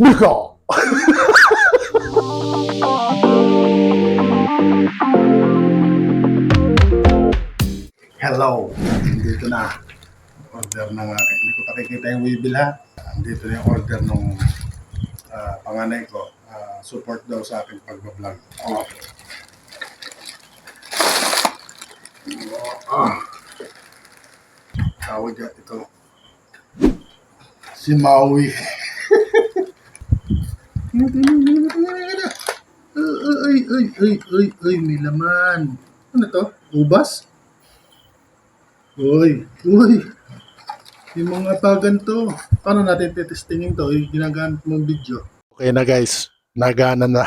Nika! Hello! Dito na. Order ng aking. Hindi ko pakikita yung Weebil ha. Dito na yung order ng panganay ko. Support daw sa aking pagbablog. Tawag yan ito. Si Maui. Ay, may laman. Ano to? Ubas? Uy. Yung mga paganto. Paano natin titestingin to? Ginagamit mong video. Okay na guys. Nagana na.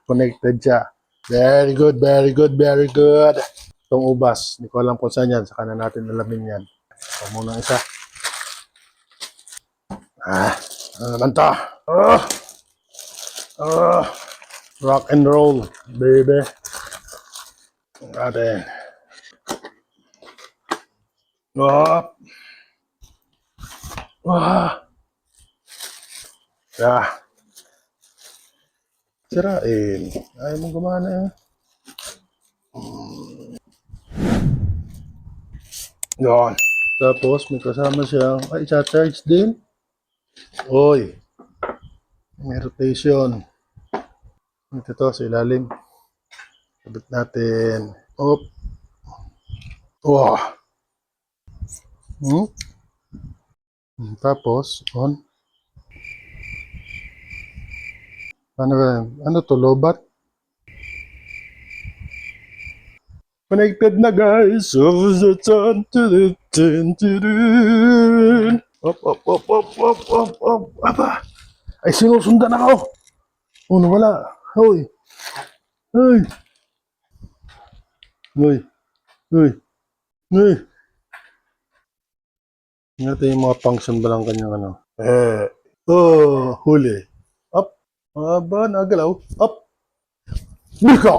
Connected siya. Very good. Itong ubas. Hindi ko alam kung saan yan. Saka na natin alamin yan. Ito muna isa. Ano naman to? Rock and roll, baby. Atin. Sirain. Ayaw mong gumana eh. Yan. Tapos may kasama siyang, isa-charge din. Oy. May rotation. Ito sa ilalim. Sabit natin. Op. Wow. Tapos, on. Ano to, lobat? Connected na guys. Op. Aba. Ay, sinusundan ako. Wala. Hoy. Ingatan yung mga function ba lang kanyang ano. Huli. Up. Aba, nagalaw. Up. Nika!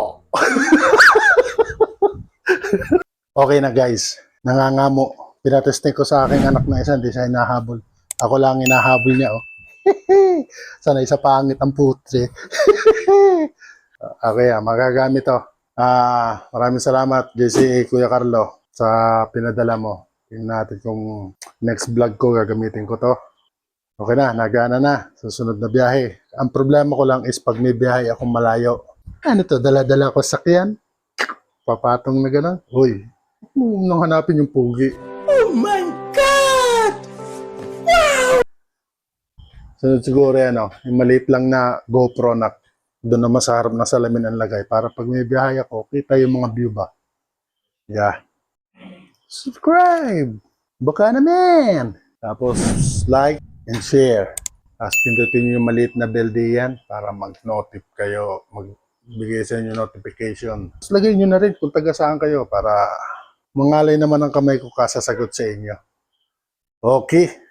Okay na guys. Nangangamo. Pinatesting ko sa aking anak na isa. Hindi siya hinahabol. Ako lang hinahabol niya. Oh. Sanay sa pangit ang putri. Okay, magagamit to. Maraming salamat JC Kuya Carlo sa pinadala mo. Tingnan natin kung next vlog ko gagamitin ko to. Okay na, nagana na. Susunod na biyahe. Ang problema ko lang is pag may biyahe akong malayo. Ano to, dala-dala ko sakyan? Papatong na gano'n? Uy, nung hanapin yung pugi. Oh my God! Wow! Sunod siguro yan, yung maliit lang na GoPro na doon naman sa harap na salamin ang lagay para pag may biyahe ako, kita yung mga view ba. Yeah. Subscribe! Baka naman! Tapos like and share. Tapos pindutin nyo yung maliit na bell diyan para mag-notif kayo, magbigay sa inyo notification. Tapos lagay nyo na rin kung taga saan kayo para mangalay naman ang kamay ko kasasagot sa inyo. Okay.